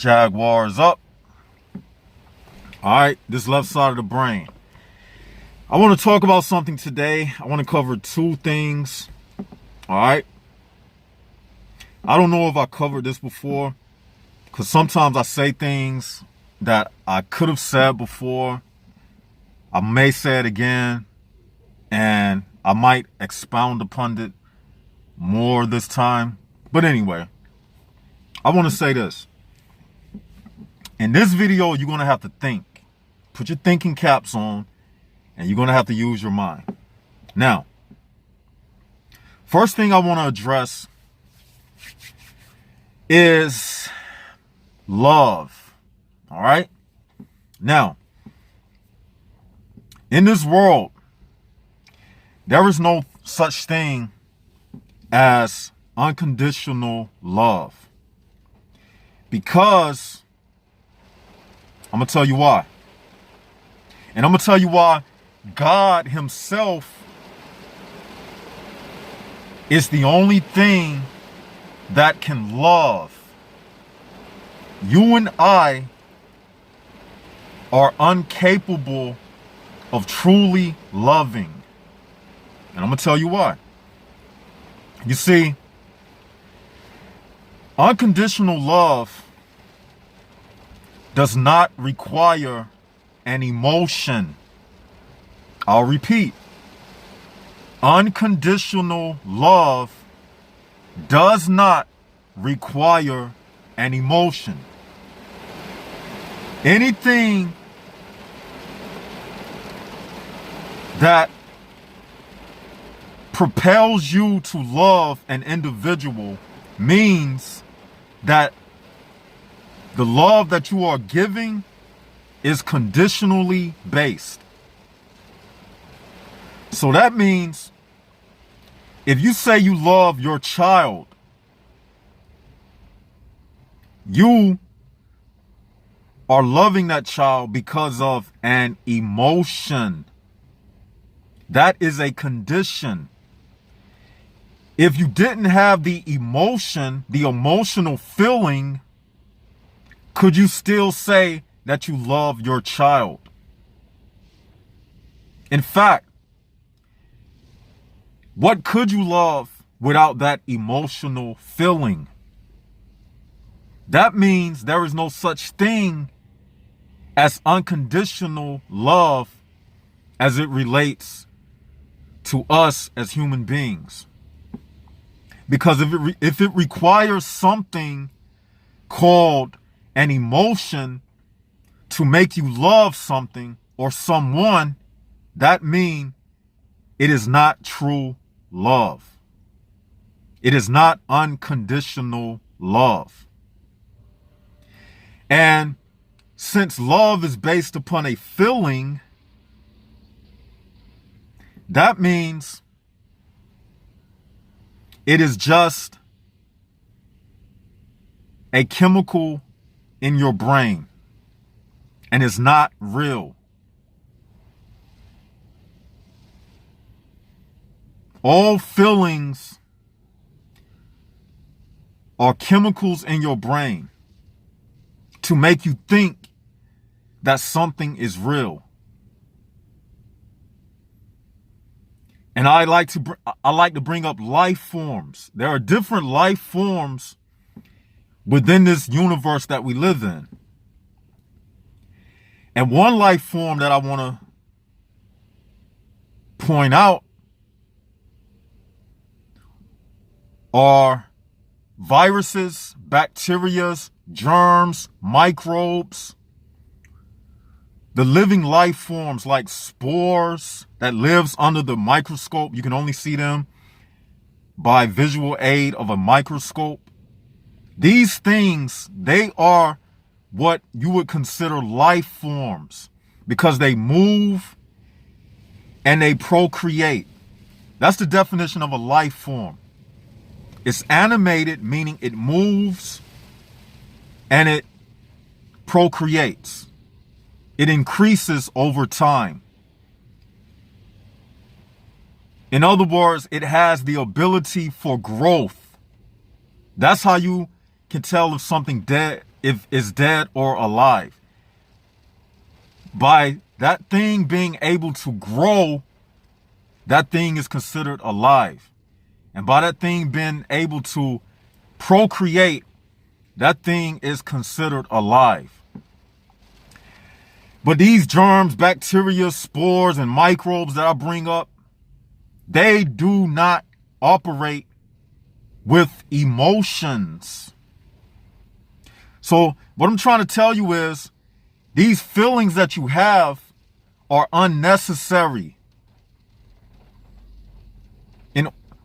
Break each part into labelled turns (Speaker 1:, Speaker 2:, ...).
Speaker 1: Jaguars up. All right, this left side of the brain. I want to talk about something today. I want to cover two things. All right. I don't know if I covered this before, because sometimes I say things that I could have said before. I may say it again, and I might expound upon it more this time. But anyway, I want to say this. In this video, you're going to have to think. Put your thinking caps on, and you're going to have to use your mind. Now, first thing I want to address is love. All right? Now, in this world, there is no such thing as unconditional love. Because I'm going to tell you why. And I'm going to tell you why God himself is the only thing that can love. You and I are incapable of truly loving. And I'm going to tell you why. You see, unconditional love does not require an emotion. I'll repeat. Unconditional love does not require an emotion. Anything that propels you to love an individual means that the love that you are giving is conditionally based. So that means if you say you love your child, you are loving that child because of an emotion. That is a condition. If you didn't have the emotion, the emotional feeling, could you still say that you love your child? In fact, what could you love without that emotional feeling? That means there is no such thing as unconditional love as it relates to us as human beings. Because if it requires something called an emotion to make you love something or someone, that means it is not true love. It is not unconditional love. And since love is based upon a feeling, that means it is just a chemical in your brain and is not real. All feelings are chemicals in your brain to make you think that something is real. And I like to bring up life forms. There are different life forms within this universe that we live in. And one life form that I want to point out are viruses, bacteria, germs, microbes, the living life forms like spores that lives under the microscope. You can only see them by visual aid of a microscope. These things, they are what you would consider life forms because they move and they procreate. That's the definition of a life form. It's animated, meaning it moves and it procreates. It increases over time. In other words, it has the ability for growth. That's how you can tell if something dead if it's dead or alive. By that thing being able to grow, that thing is considered alive. And by that thing being able to procreate, that thing is considered alive. But these germs, bacteria, spores, and microbes that I bring up, they do not operate with emotions. So what I'm trying to tell you is these feelings that you have are unnecessary.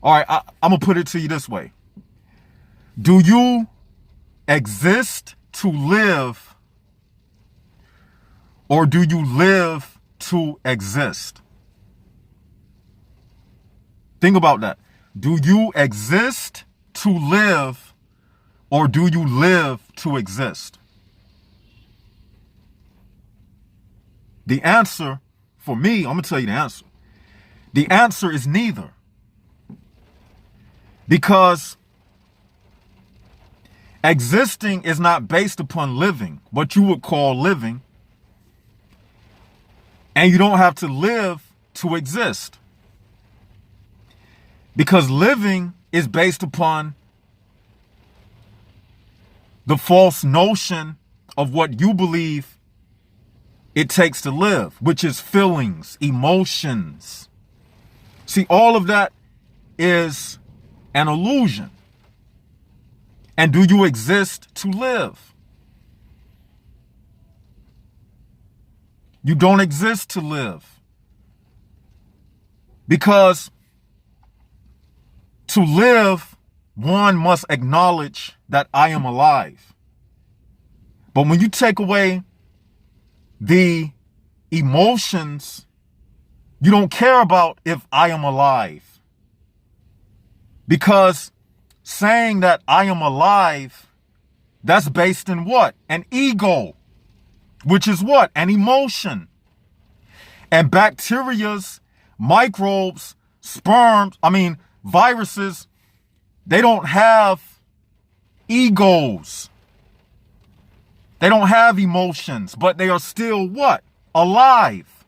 Speaker 1: All right, I'm going to put it to you this way. Do you exist to live, or do you live to exist? Think about that. Do you exist to live, or do you live to exist? The answer, for me, I'm going to tell you the answer. The answer is neither. Because existing is not based upon living, what you would call living. And you don't have to live to exist. Because living is based upon the false notion of what you believe it takes to live, which is feelings, emotions. See, all of that is an illusion. And do you exist to live? You don't exist to live. Because to live, one must acknowledge that I am alive. But when you take away the emotions, you don't care about if I am alive. Because saying that I am alive, that's based in what? An ego, which is what? An emotion. And bacterias, microbes, viruses, they don't have egos. They don't have emotions, but they are still what? Alive.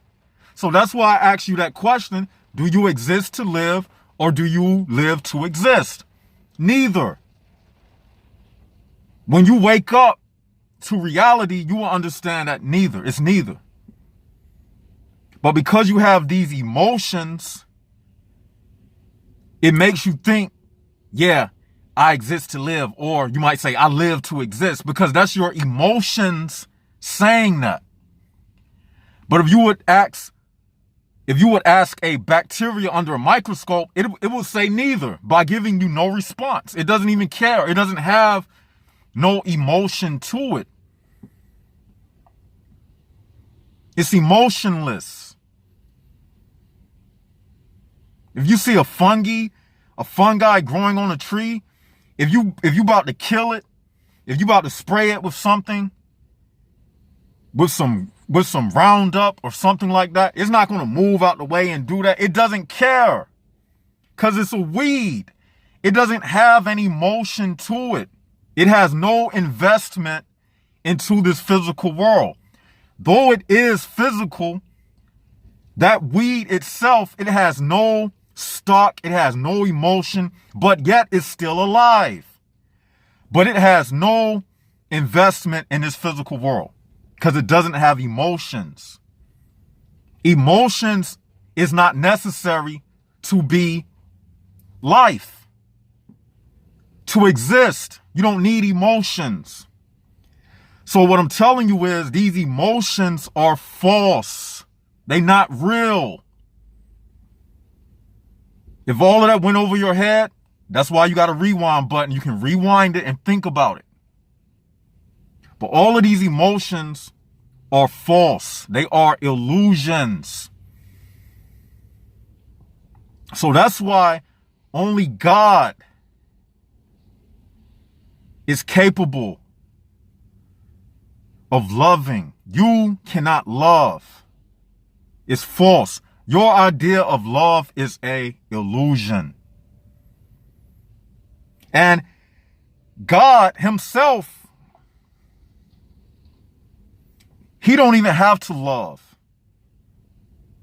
Speaker 1: So that's why I asked you that question. Do you exist to live, or do you live to exist? Neither. When you wake up to reality, you will understand that neither. It's neither. But because you have these emotions, it makes you think, yeah, I exist to live. Or you might say, I live to exist, because that's your emotions saying that. But if you would ask a bacteria under a microscope, it will say neither by giving you no response. It doesn't even care. It doesn't have no emotion to it. It's emotionless. If you see a fungi growing on a tree, if you about to kill it, if you about to spray it with something, with some Roundup or something like that, it's not going to move out the way and do that. It doesn't care, because it's a weed. It doesn't have any motion to it. It has no investment into this physical world. Though it is physical, that weed itself, it has no stock, it has no emotion, but yet it's still alive. But it has no investment in this physical world, because it doesn't have emotions. Emotions is not necessary to be life. To exist, you don't need emotions. So what I'm telling you is these emotions are false. They're not real. If all of that went over your head, that's why you got a rewind button. You can rewind it and think about it. But all of these emotions are false. They are illusions. So that's why only God is capable of loving. You cannot love. It's false. Your idea of love is an illusion. And God himself He don't even have to love.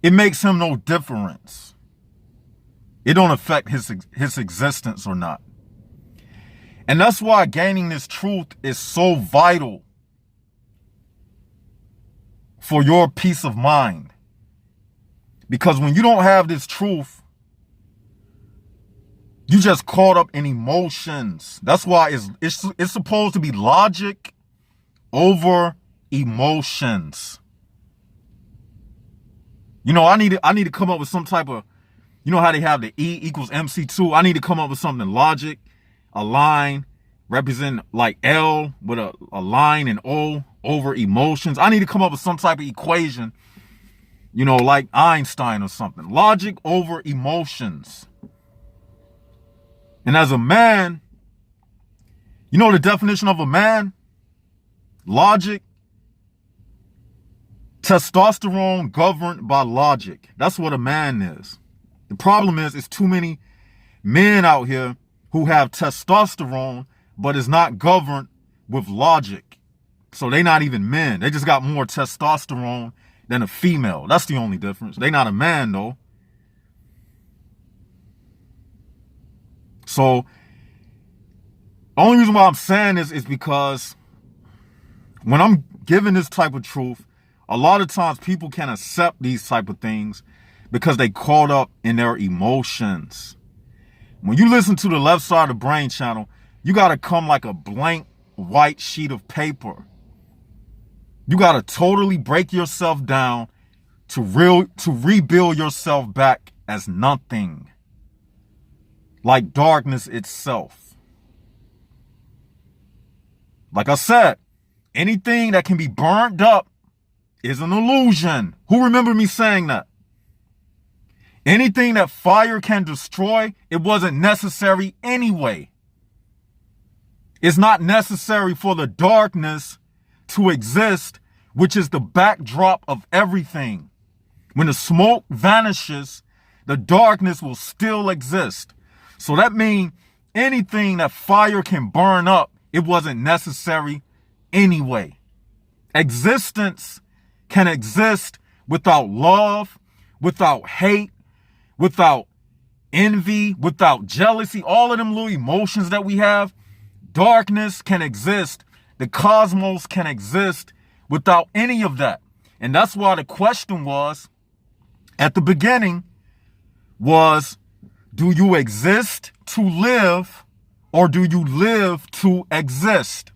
Speaker 1: It makes him no difference. It don't affect his existence or not. And that's why gaining this truth is so vital for your peace of mind. Because when you don't have this truth, you just caught up in emotions. That's why it's supposed to be logic over emotions. You know, I need to come up with some type of, you know how they have the E equals MC2? I need to come up with something logic, a line representing like L with a line and O over emotions. I need to come up with some type of equation, you know, like Einstein or something. Logic over emotions. And as a man, you know the definition of a man? Logic. Testosterone governed by logic. That's what a man is. The problem is, it's too many men out here who have testosterone, but is not governed with logic. So they not even men. They just got more testosterone than a female. That's the only difference. They not a man though. So the only reason why I'm saying this is because when I'm giving this type of truth, a lot of times people can't accept these type of things because they caught up in their emotions. When you listen to the Left Side of the Brain channel, you got to come like a blank white sheet of paper. You got to totally break yourself down to rebuild yourself back as nothing. Like darkness itself. Like I said, anything that can be burned up is an illusion. Who remember me saying that? Anything that fire can destroy, it wasn't necessary anyway. It's not necessary for the darkness to exist, which is the backdrop of everything. When the smoke vanishes, the darkness will still exist. So that means anything that fire can burn up, it wasn't necessary anyway. Existence can exist without love, without hate, without envy, without jealousy, all of them little emotions that we have. Darkness can exist. The cosmos can exist without any of that. And that's why the question was, at the beginning, was, do you exist to live or do you live to exist?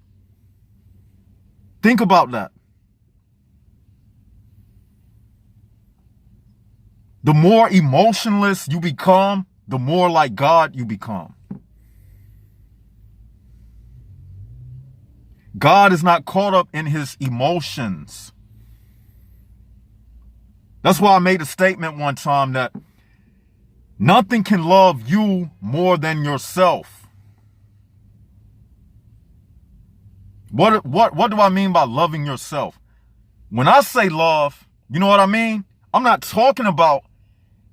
Speaker 1: Think about that. The more emotionless you become, the more like God you become. God is not caught up in his emotions. That's why I made a statement one time that nothing can love you more than yourself. What do I mean by loving yourself? When I say love, you know what I mean? I'm not talking about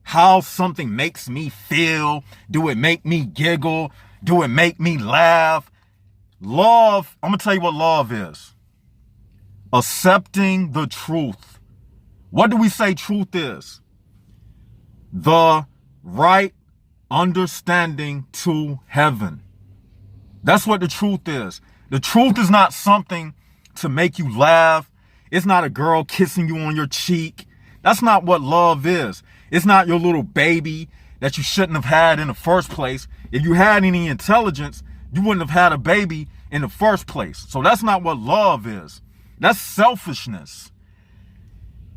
Speaker 1: how something makes me feel. Do it make me giggle? Do it make me laugh? Love, I'm going to tell you what love is. Accepting the truth. What do we say truth is? The right understanding to heaven. That's what the truth is. The truth is not something to make you laugh. It's not a girl kissing you on your cheek. That's not what love is. It's not your little baby that you shouldn't have had in the first place. If you had any intelligence, you wouldn't have had a baby in the first place. So that's not what love is. That's selfishness.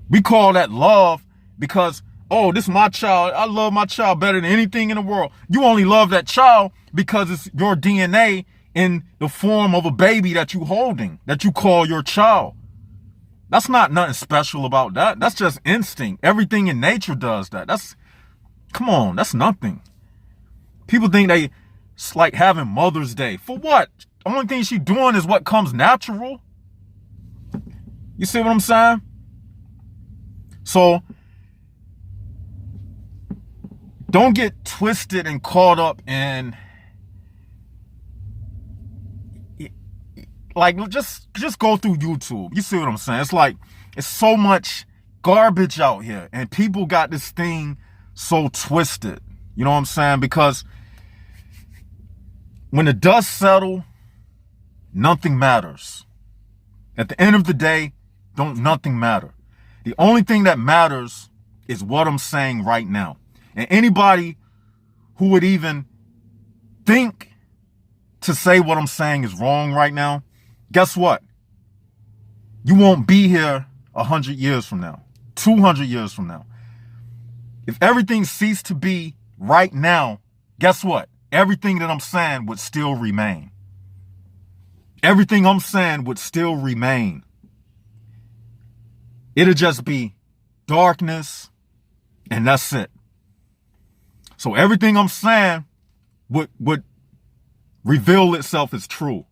Speaker 1: We call that love because, oh, this is my child. I love my child better than anything in the world. You only love that child because it's your DNA in the form of a baby that you holding, that you call your child. That's not nothing special about that. That's just instinct. Everything in nature does that. Come on, that's nothing. People think it's like having Mother's Day. For what? The only thing she's doing is what comes natural. You see what I'm saying? So, don't get twisted and caught up in, like, just go through YouTube. You see what I'm saying? it's so much garbage out here, and people got this thing so twisted. You know what I'm saying? Because when the dust settles, nothing matters. At the end of the day, don't nothing matter. The only thing that matters is what I'm saying right now. And anybody who would even think to say what I'm saying is wrong right now, guess what? You won't be here 100 years from now, 200 years from now. If everything ceased to be right now, guess what? Everything that I'm saying would still remain. Everything I'm saying would still remain. It'll just be darkness, and that's it. So everything I'm saying would reveal itself as true.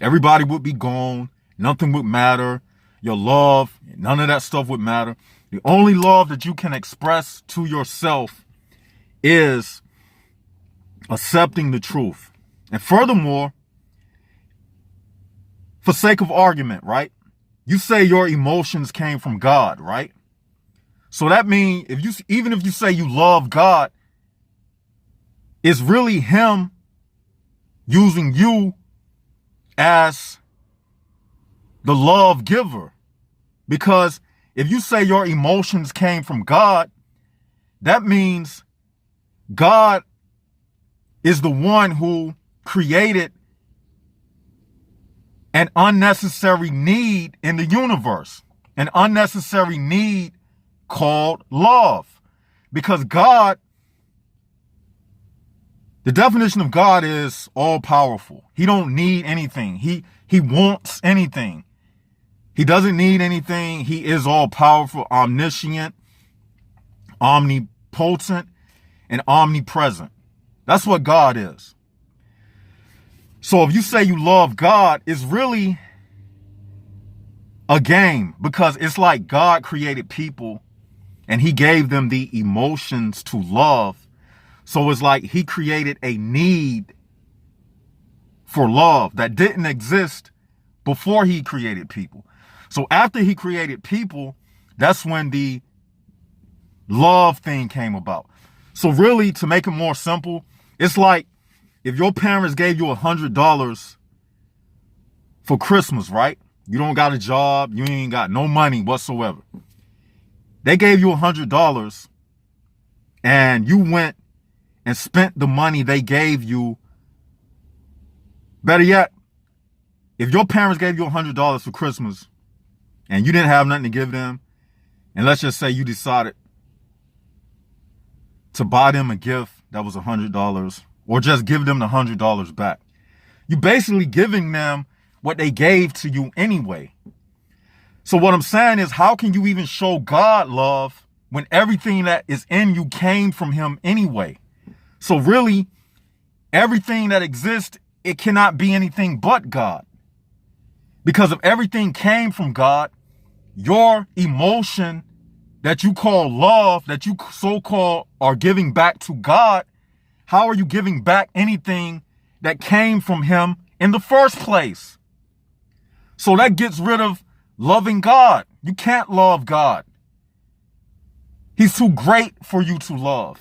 Speaker 1: Everybody would be gone. Nothing would matter. Your love, none of that stuff would matter. The only love that you can express to yourself is accepting the truth. And furthermore, for sake of argument, right? You say your emotions came from God, right? So that means even if you say you love God, it's really him using you as the love giver. Because if you say your emotions came from God, that means God is the one who created an unnecessary need in the universe, an unnecessary need called love. Because God, the definition of God is all powerful. He don't need anything. He wants anything. He doesn't need anything. He is all powerful, omniscient, omnipotent, and omnipresent. That's what God is. So if you say you love God, it's really a game, because it's like God created people and he gave them the emotions to love. So it's like he created a need for love that didn't exist before he created people. So after he created people, that's when the love thing came about. So really, to make it more simple, it's like if your parents gave you $100 for Christmas, right? You don't got a job. You ain't got no money whatsoever. They gave you $100 and you went and spent the money they gave you. Better yet, if your parents gave you $100 for Christmas and you didn't have nothing to give them, and let's just say you decided to buy them a gift that was $100 or just give them the $100 back, you're basically giving them what they gave to you anyway. So what I'm saying is, how can you even show God love when everything that is in you came from him anyway? So really, everything that exists, it cannot be anything but God. Because if everything came from God, your emotion that you call love, that you so-called are giving back to God, how are you giving back anything that came from him in the first place? So that gets rid of loving God. You can't love God. He's too great for you to love.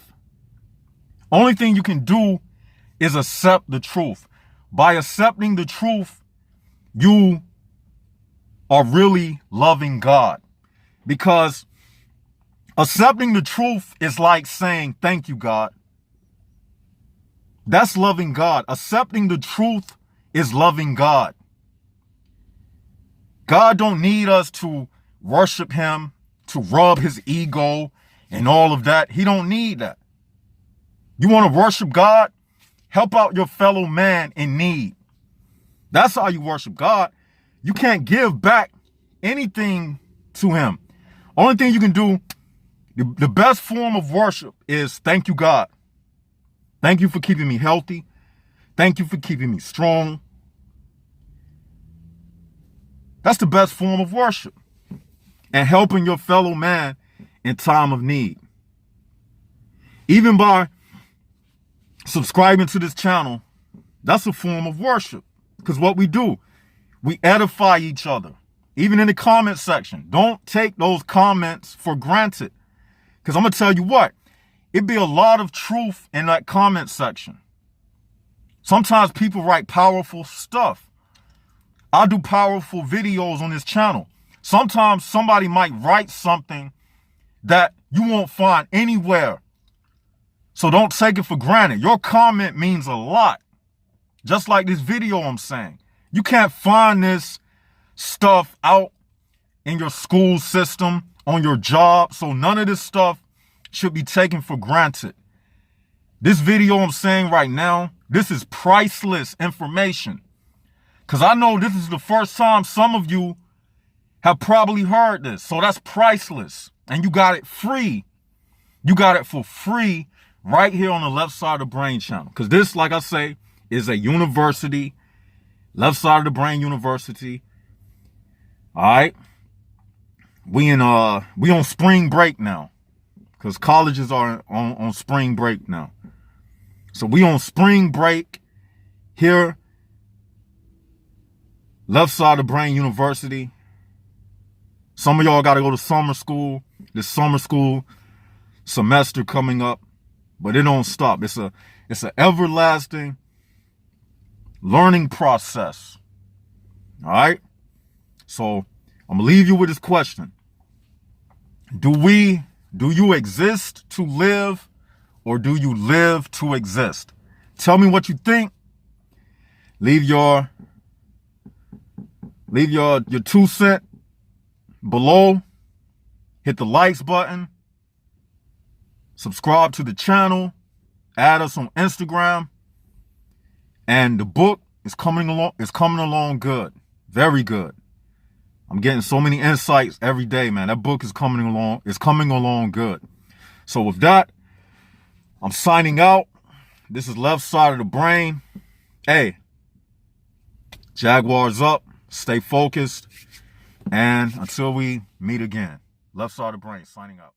Speaker 1: Only thing you can do is accept the truth. By accepting the truth, you are really loving God. Because accepting the truth is like saying, thank you, God. That's loving God. Accepting the truth is loving God. God don't need us to worship him, to rub his ego and all of that. He don't need that. You want to worship God? Help out your fellow man in need. That's how you worship God. You can't give back anything to him. Only thing you can do, the best form of worship is thank you, God. Thank you for keeping me healthy. Thank you for keeping me strong. That's the best form of worship. And helping your fellow man in time of need. Even by subscribing to this channel, that's a form of worship. Because what we do, we edify each other. even in the comment section. Don't take those comments for granted. Because I'm going to tell you what, it'd be a lot of truth in that comment section. Sometimes people write powerful stuff. I do powerful videos on this channel. Sometimes somebody might write something that you won't find anywhere. So don't take it for granted. Your comment means a lot. Just like this video I'm saying. You can't find this stuff out in your school system, on your job. So none of this stuff should be taken for granted. This video I'm saying right now, this is priceless information. Because I know this is the first time some of you have probably heard this. So that's priceless. And you got it free. You got it for free right here on the Left Side of the Brain channel. Because this, like I say, is a university. Left Side of the Brain University. All right. We on spring break now. Because colleges are on spring break now. So we on spring break here. Left Side of the Brain University. Some of y'all got to go to summer school. This summer school semester coming up. But it don't stop. It's an everlasting learning process. All right? So I'm going to leave you with this question. Do you exist to live, or do you live to exist? Tell me what you think. Leave your 2 cents below. Hit the likes button. Subscribe to the channel. Add us on Instagram. And the book is coming along good. Very good. I'm getting so many insights every day, man. That book is coming along good. So with that, I'm signing out. This is Left Side of the Brain. Hey, Jaguars up. Stay focused. And until we meet again, Left Side of the Brain signing out.